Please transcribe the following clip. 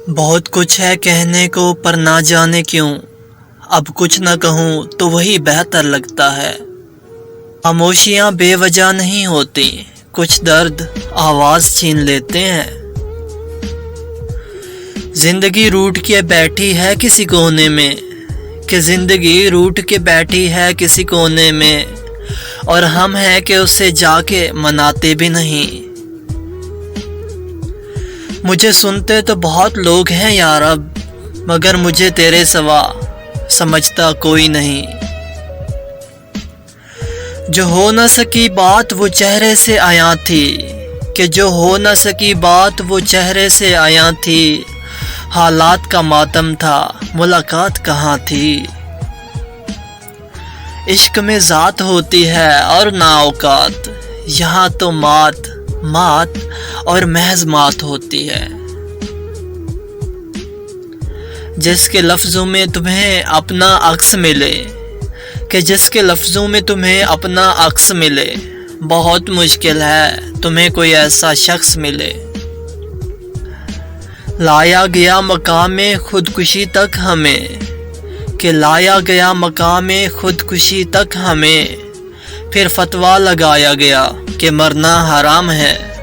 بہت کچھ ہے کہنے کو پر نہ جانے کیوں، اب کچھ نہ کہوں تو وہی بہتر لگتا ہے۔ خاموشیاں بے وجہ نہیں ہوتی، کچھ درد آواز چھین لیتے ہیں۔ زندگی روٹھ کے بیٹھی ہے کسی کونے میں، کہ زندگی روٹھ کے بیٹھی ہے کسی کونے میں، اور ہم ہیں کہ اسے جا کے مناتے بھی نہیں۔ مجھے سنتے تو بہت لوگ ہیں یا رب، مگر مجھے تیرے سوا سمجھتا کوئی نہیں۔ جو ہو نہ سکی بات وہ چہرے سے عیاں تھی، کہ جو ہو نہ سکی بات وہ چہرے سے عیاں تھی۔ حالات کا ماتم تھا ملاقات کہاں تھی۔ عشق میں ذات ہوتی ہے اور نہ اوقات، یہاں تو مات اور محض مات ہوتی ہے۔ جس کے لفظوں میں تمہیں اپنا عکس ملے، کہ جس کے لفظوں میں تمہیں اپنا عکس ملے، بہت مشکل ہے تمہیں کوئی ایسا شخص ملے۔ لایا گیا مقام خودکشی تک ہمیں، کہ لایا گیا مقام خودکشی تک ہمیں، پھر فتویٰ لگایا گیا کہ مرنا حرام ہے۔